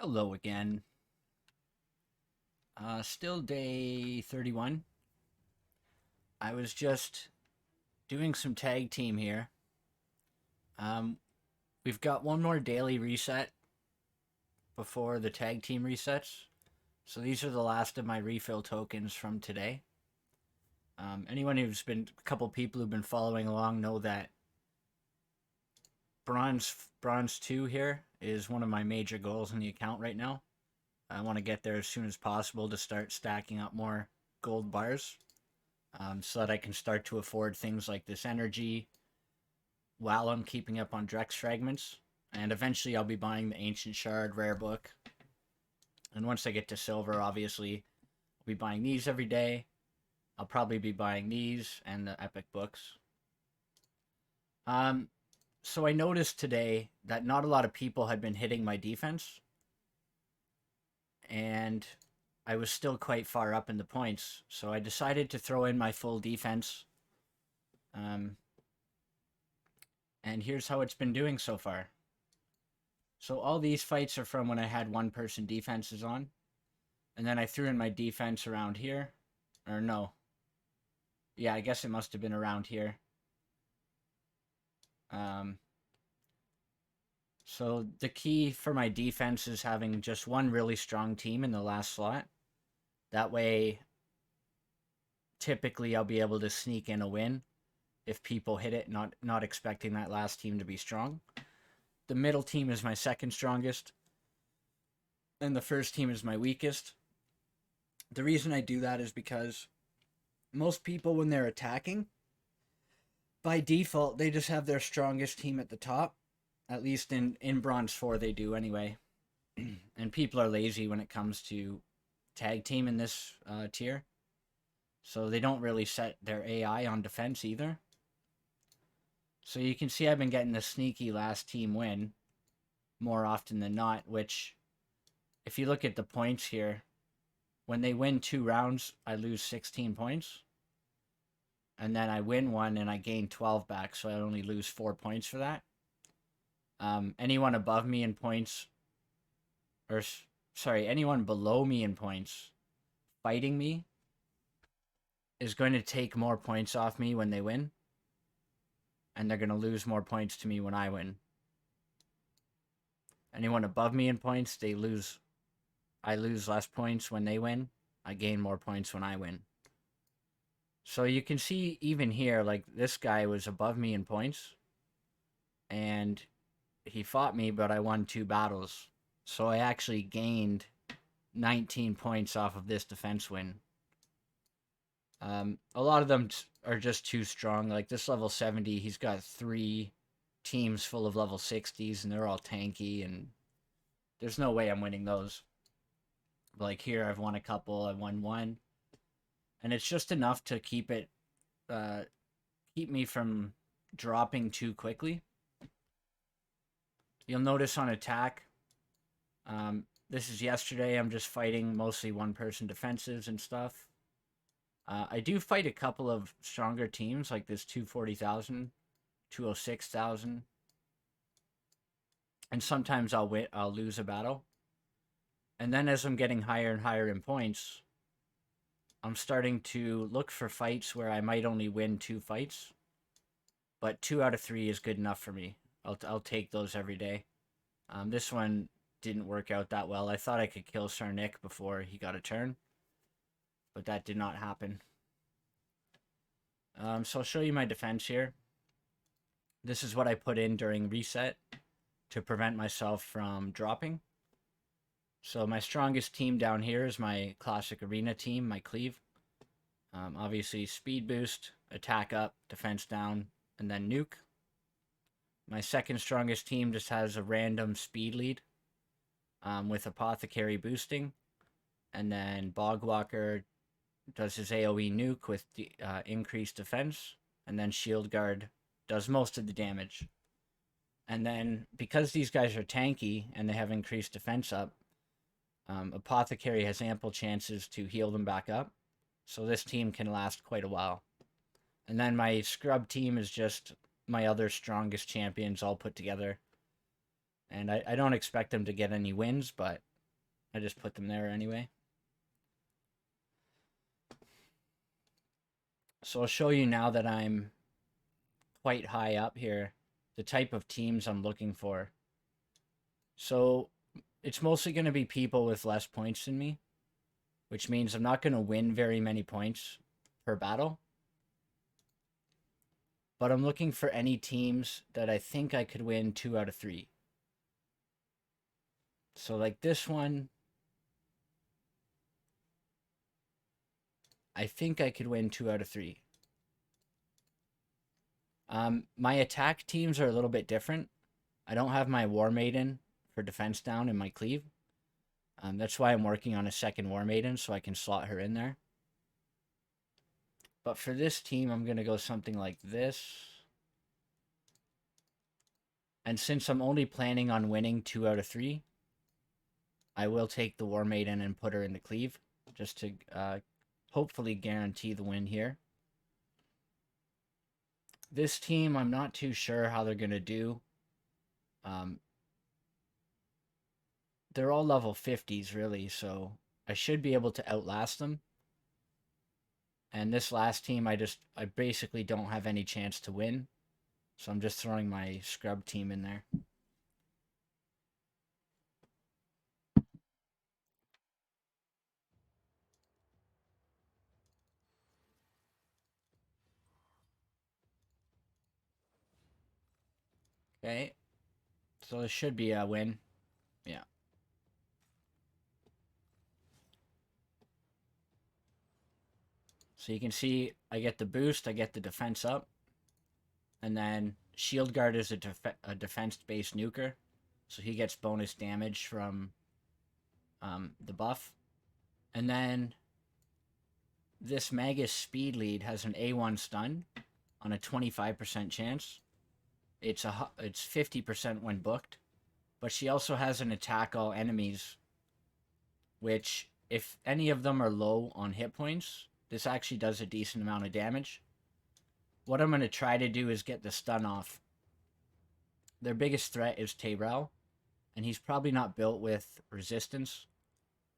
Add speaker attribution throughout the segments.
Speaker 1: Hello again. Still day 31. I was just doing some tag team here. Um, we've got one more daily reset before the tag team resets. So these are the last of my refill tokens from today. A couple people who've been following along know that bronze 2 here is one of my major goals in the account right now. I want to get there as soon as possible to start stacking up more gold bars. So that I can start to afford things like this energy while I'm keeping up on Drex fragments. And eventually I'll be buying the Ancient Shard rare book. And once I get to silver, obviously, I'll be buying these every day. I'll probably be buying these and the epic books. So I noticed today that not a lot of people had been hitting my defense. And I was still quite far up in the points. So I decided to throw in my full defense. And here's how it's been doing so far. So all these fights are from when I had one person defenses on. And then I threw in my defense around here. Or no. Yeah, I guess it must have been around here. So the key for my defense is having just one really strong team in the last slot. That way, typically I'll be able to sneak in a win if people hit it, not expecting that last team to be strong. The middle team is my second strongest, and the first team is my weakest. The reason I do that is because most people, when they're attacking, by default, they just have their strongest team at the top. At least in Bronze 4 they do anyway. And people are lazy when it comes to tag team in this tier. So they don't really set their AI on defense either. So you can see I've been getting the sneaky last team win more often than not, which, if you look at the points here, when they win 2 rounds, I lose 16 points. And then I win one and I gain 12 back, so I only lose 4 points for that. Anyone above me in points, anyone below me in points fighting me is going to take more points off me when they win. And they're going to lose more points to me when I win. Anyone above me in points, I lose less points when they win. I gain more points when I win. So you can see even here, like, this guy was above me in points. And he fought me, but I won 2 battles. So I actually gained 19 points off of this defense win. A lot of them are just too strong. Like this level 70, he's got 3 teams full of level 60s, and they're all tanky, and there's no way I'm winning those. Like here, I've won a couple. I won 1. And it's just enough to keep me from dropping too quickly. You'll notice on attack, this is yesterday, I'm just fighting mostly one-person defensives and stuff. I do fight a couple of stronger teams, like this 240,000, 206,000. And sometimes I'll lose a battle. And then as I'm getting higher and higher in points, I'm starting to look for fights where I might only win 2 fights. But 2 out of 3 is good enough for me. I'll take those every day. This one didn't work out that well. I thought I could kill Sarnik before he got a turn, but that did not happen. So I'll show you my defense here. This is what I put in during reset to prevent myself from dropping. So my strongest team down here is my classic arena team, my cleave. Obviously speed boost, attack up, defense down, and then nuke. My second strongest team just has a random speed lead with apothecary boosting. And then Bogwalker does his AoE nuke with the increased defense. And then Shield Guard does most of the damage. And then because these guys are tanky and they have increased defense up, Apothecary has ample chances to heal them back up. So this team can last quite a while. And then my scrub team is just my other strongest champions all put together. And I don't expect them to get any wins, but I just put them there anyway. So I'll show you now that I'm quite high up here, the type of teams I'm looking for. So it's mostly going to be people with less points than me, which means I'm not going to win very many points per battle. But I'm looking for any teams that I think I could win 2 out of 3. So like this one, I think I could win 2 out of 3. My attack teams are a little bit different. I don't have my War Maiden for defense down in my cleave. That's why I'm working on a second War Maiden so I can slot her in there. But for this team, I'm going to go something like this. And since I'm only planning on winning 2 out of 3, I will take the War Maiden and put her in the cleave just to hopefully guarantee the win here. This team, I'm not too sure how they're going to do. They're all level 50s, really, so I should be able to outlast them. And this last team, I basically don't have any chance to win. So I'm just throwing my scrub team in there. Okay. So this should be a win. Yeah. So you can see I get the boost, I get the defense up. And then Shield Guard is a defense-based nuker. So he gets bonus damage from the buff. And then this Magus Speed Lead has an A1 stun on a 25% chance. It's 50% when booked. But she also has an attack all enemies, which if any of them are low on hit points, this actually does a decent amount of damage. What I'm going to try to do is get the stun off. Their biggest threat is Tayrel, and he's probably not built with resistance.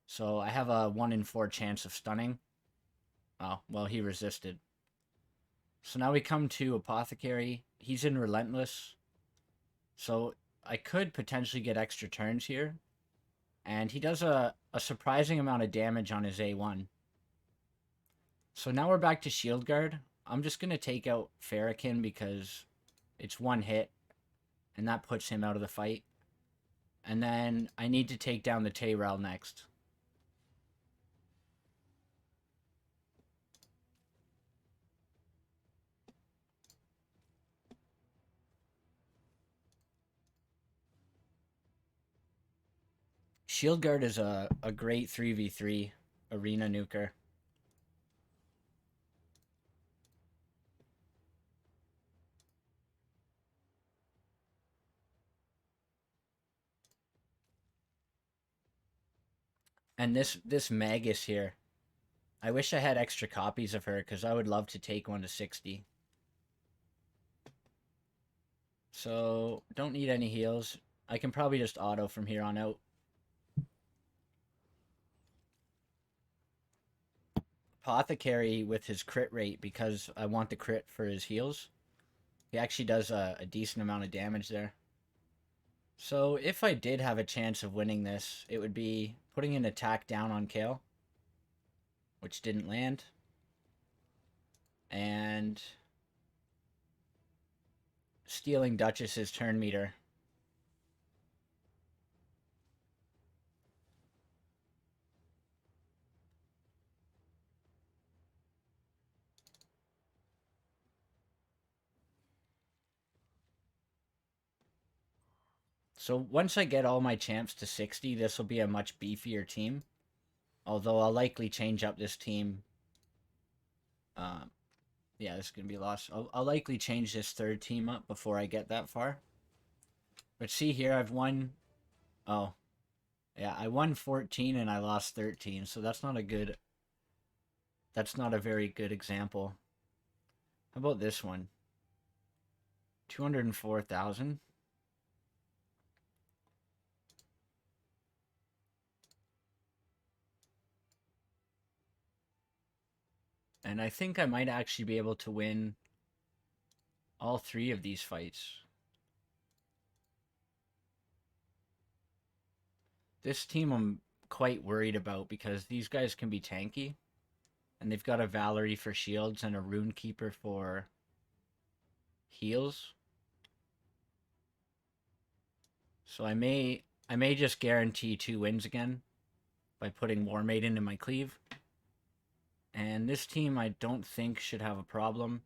Speaker 1: So I have a 1 in 4 chance of stunning. Oh, well, he resisted. So now we come to Apothecary. He's in Relentless. So I could potentially get extra turns here. And he does a surprising amount of damage on his A1. So now we're back to Shield Guard. I'm just going to take out Farrakhan because it's one hit. And that puts him out of the fight. And then I need to take down the Tayrel next. Shield Guard is a great 3v3 arena nuker. And this Magus here, I wish I had extra copies of her because I would love to take one to 60. So, don't need any heals. I can probably just auto from here on out. Apothecary with his crit rate, because I want the crit for his heals. He actually does a decent amount of damage there. So if I did have a chance of winning this, it would be putting an attack down on Kale, which didn't land. And stealing Duchess's turn meter. So once I get all my champs to 60, this will be a much beefier team. Although I'll likely change up this team. Yeah, this is going to be lost. I'll likely change this third team up before I get that far. But see here, I've won... Oh. Yeah, I won 14 and I lost 13. So that's not a good... That's not a very good example. How about this one? 204,000. And I think I might actually be able to win all 3 of these fights. This team I'm quite worried about because these guys can be tanky. And they've got a Valerie for shields and a Runekeeper for heals. So I may just guarantee 2 wins again by putting War Maiden in my cleave. And this team I don't think should have a problem.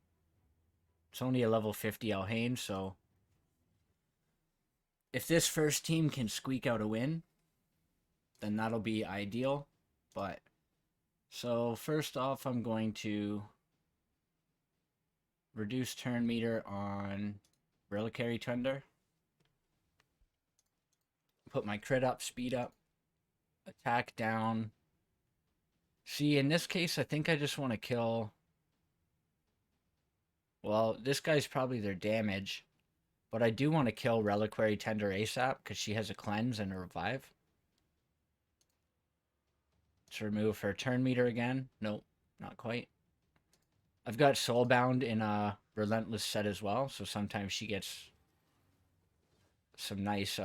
Speaker 1: It's only a level 50 Alhain, so if this first team can squeak out a win, then that'll be ideal. But so first off, I'm going to reduce turn meter on Reliquary Tender. Put my crit up, speed up, attack down. See, in this case, I think I just want to kill... Well, this guy's probably their damage. But I do want to kill Reliquary Tender ASAP because she has a cleanse and a revive. Let's remove her turn meter again. Nope, not quite. I've got Soulbound in a Relentless set as well, so sometimes she gets some nice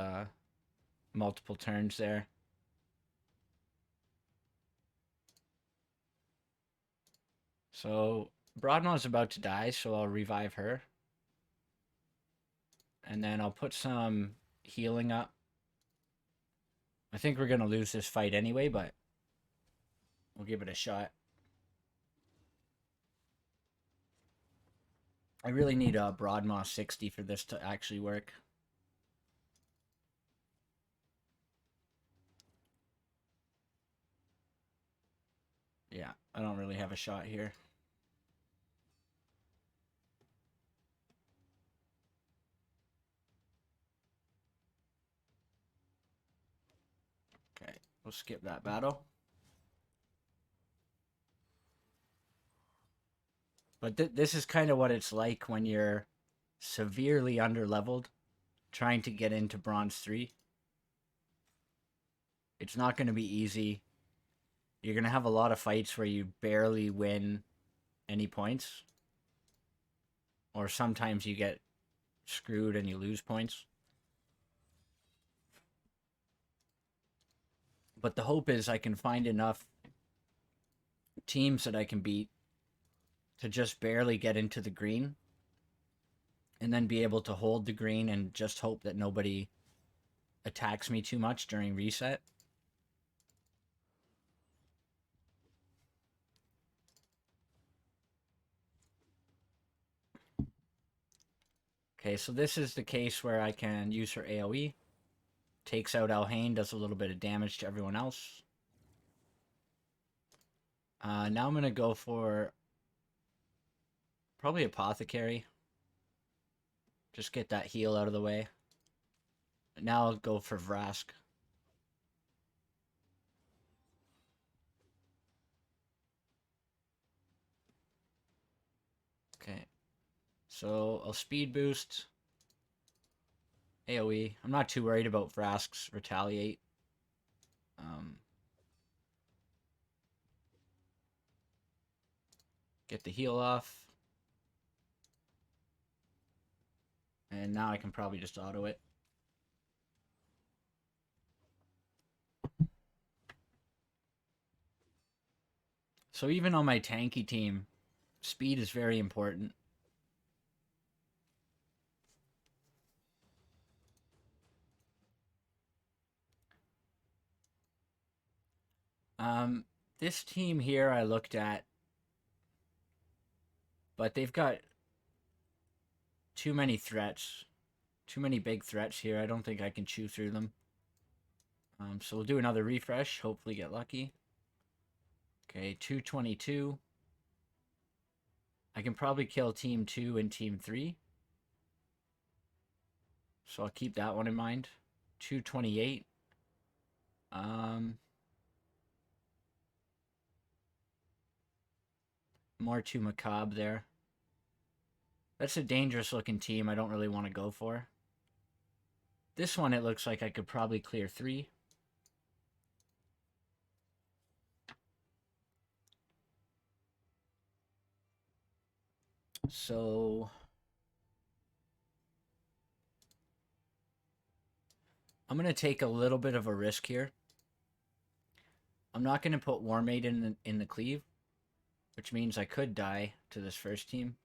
Speaker 1: multiple turns there. So Broadmaw is about to die, so I'll revive her. And then I'll put some healing up. I think we're going to lose this fight anyway, but we'll give it a shot. I really need a Broadmaw 60 for this to actually work. Yeah, I don't really have a shot here. Okay, we'll skip that battle. But this is kind of what it's like when you're severely underleveled, trying to get into Bronze 3. It's not going to be easy. You're going to have a lot of fights where you barely win any points. Or sometimes you get screwed and you lose points. But the hope is I can find enough teams that I can beat to just barely get into the green. And then be able to hold the green and just hope that nobody attacks me too much during reset. Okay, so this is the case where I can use her AoE. Takes out Alhain, does a little bit of damage to everyone else. Now I'm going to go for probably Apothecary. Just get that heal out of the way. Now I'll go for Vrask. Okay. So I'll speed boost. AoE. I'm not too worried about Vrask's retaliate. Get the heal off. And now I can probably just auto it. So even on my tanky team, speed is very important. This team here I looked at, but they've got too many threats. Too many big threats here. I don't think I can chew through them. So we'll do another refresh. Hopefully get lucky. Okay, 222. I can probably kill Team 2 and Team 3. So I'll keep that one in mind. 228. More 2 Macabre there. That's a dangerous looking team I don't really want to go for. This one, it looks like I could probably clear 3. So I'm going to take a little bit of a risk here. I'm not going to put War Maiden in the cleave, which means I could die to this first team.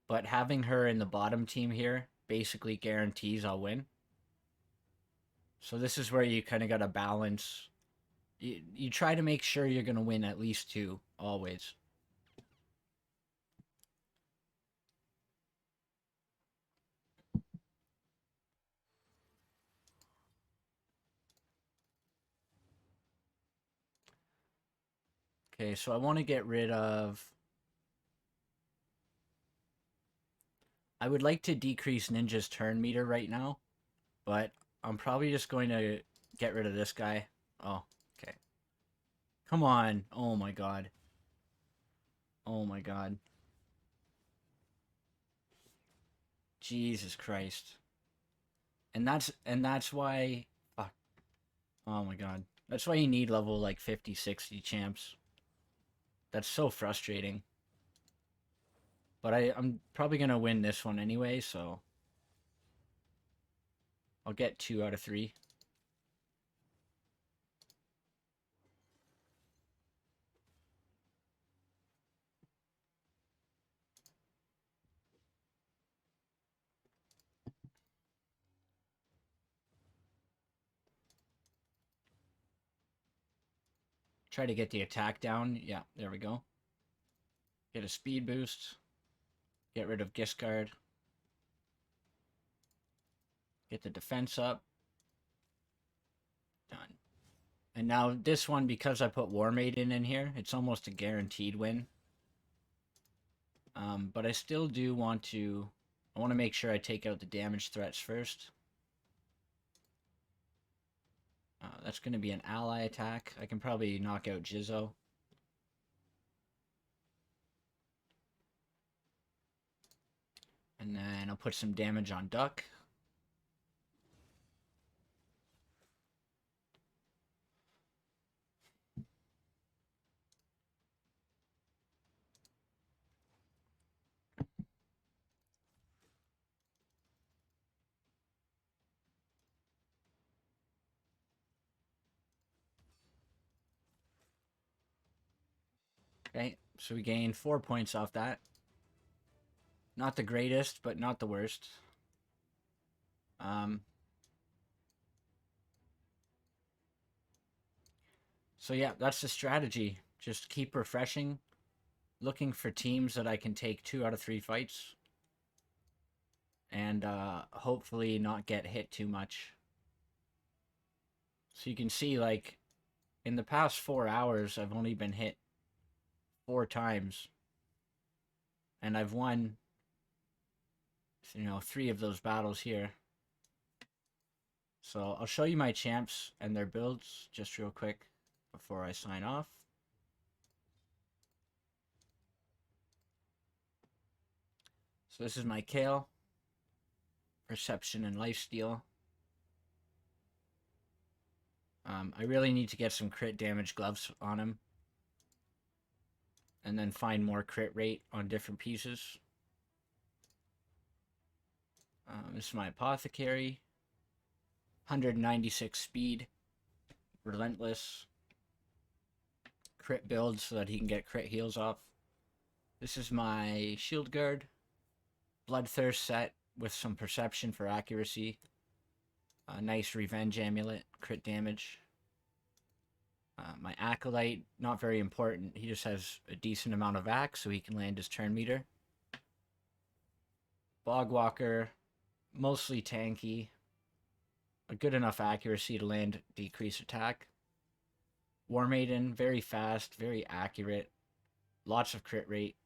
Speaker 1: But having her in the bottom team here basically guarantees I'll win. So this is where you kind of got to balance. You try to make sure you're going to win at least 2, always. Okay, so I want to get rid of... I would like to decrease Ninja's turn meter right now, but I'm probably just going to get rid of this guy. Oh, okay. Come on. Oh my god. Oh my god. Jesus Christ. And that's why... Fuck. Oh my god. That's why you need level like 50, 60 champs. That's so frustrating. But I'm probably going to win this one anyway, so... I'll get 2 out of 3. Try to get the attack down. Yeah, there we go. Get a speed boost. Get rid of Giscard. Get the defense up. Done. And now this one, because I put War Maiden in here, it's almost a guaranteed win. But I still do want to... I want to make sure I take out the damage threats first. That's going to be an ally attack. I can probably knock out Jizzo. And then I'll put some damage on Duck. Okay, so we gain 4 points off that. Not the greatest, but not the worst. So yeah, that's the strategy. Just keep refreshing, looking for teams that I can take 2 out of 3 fights, and hopefully not get hit too much. So you can see, like, in the past 4 hours, I've only been hit 4 times, and I've won, 3 of those battles here. So I'll show you my champs and their builds just real quick before I sign off. So this is my Kale, Perception and Lifesteal. I really need to get some crit damage gloves on him, and then find more crit rate on different pieces. This is my Apothecary, 196 speed, Relentless, crit build so that he can get crit heals off. This is my Shield Guard, Bloodthirst set with some Perception for accuracy. A nice Revenge Amulet, crit damage. My Acolyte, not very important. He just has a decent amount of axe, so he can land his turn meter. Bogwalker, mostly tanky. A good enough accuracy to land decrease attack. War Maiden, very fast, very accurate. Lots of crit rate.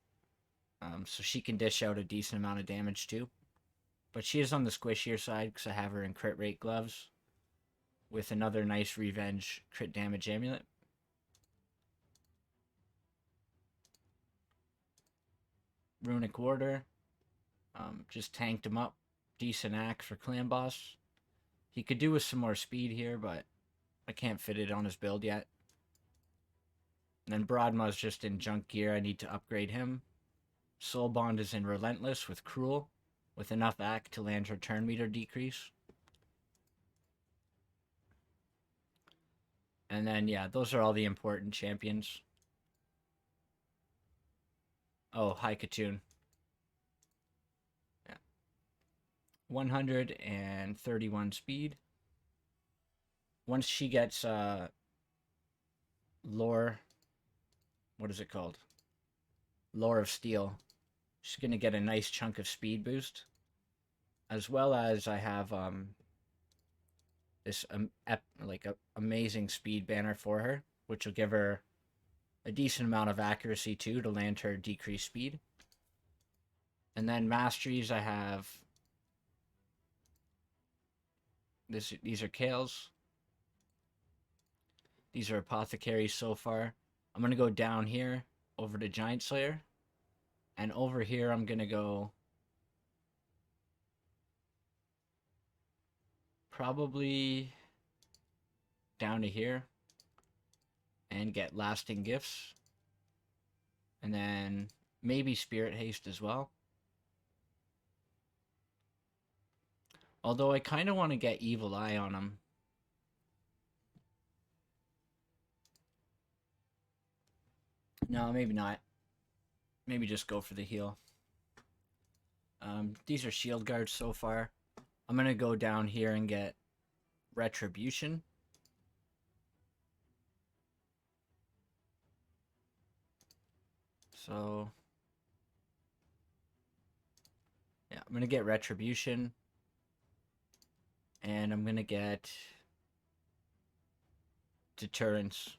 Speaker 1: So she can dish out a decent amount of damage too. But she is on the squishier side because I have her in crit rate gloves with another nice revenge crit damage amulet. Runic Warder. Just tanked him up. Decent axe for clan boss. He could do with some more speed here, but I can't fit it on his build yet. And then Broadmaw's just in junk gear. I need to upgrade him. Soul Bond is in Relentless with Cruel, with enough AC to land her turn meter decrease. And then, yeah, those are all the important champions. Oh, hi, Katoon. Yeah. 131 speed. Once she gets lore, what is it called? Lore of Steel. She's going to get a nice chunk of speed boost. As well as I have this amazing speed banner for her, which will give her a decent amount of accuracy too to land her decreased speed. And then masteries, I have these are Kales. These are apothecaries so far. I'm gonna go down here over to Giant Slayer, and over here I'm gonna go probably down to here and get lasting gifts, and then maybe spirit haste as well. Although I kind of want to get evil eye on him. No, maybe not. Maybe just go for the heal. These are shield guards so far. I'm gonna go down here and get retribution. So yeah, I'm gonna get retribution, and I'm gonna get deterrence.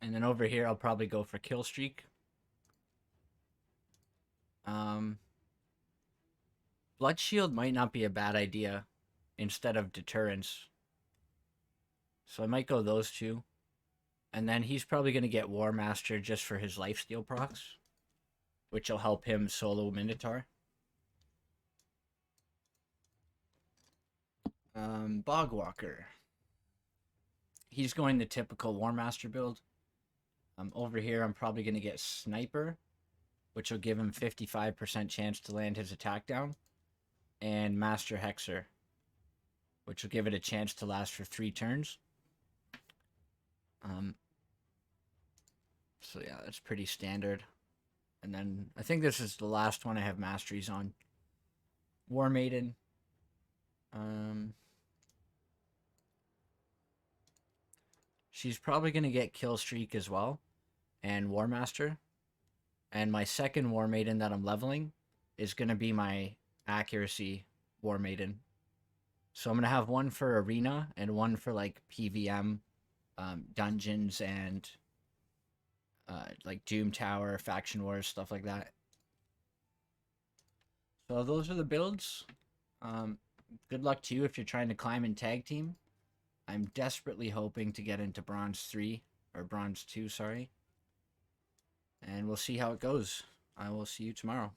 Speaker 1: And then over here, I'll probably go for kill streak. Blood shield might not be a bad idea instead of deterrence. So I might go those two. And then he's probably going to get War Master just for his lifesteal procs, which will help him solo Minotaur. Bogwalker. He's going the typical War Master build. Over here, I'm probably going to get Sniper, which will give him 55% chance to land his attack down, and Master Hexer, which will give it a chance to last for 3 turns. So yeah, that's pretty standard. And then I think this is the last one I have masteries on. War Maiden. She's probably going to get Kill Streak as well, and War Master. And my second War Maiden that I'm leveling is going to be my accuracy War Maiden. So I'm going to have one for Arena and one for like PVM, dungeons, and like Doom Tower, Faction Wars, stuff like that. So those are the builds. Good luck to you if you're trying to climb in tag team. I'm desperately hoping to get into Bronze 3, or Bronze 2, sorry. And we'll see how it goes. I will see you tomorrow.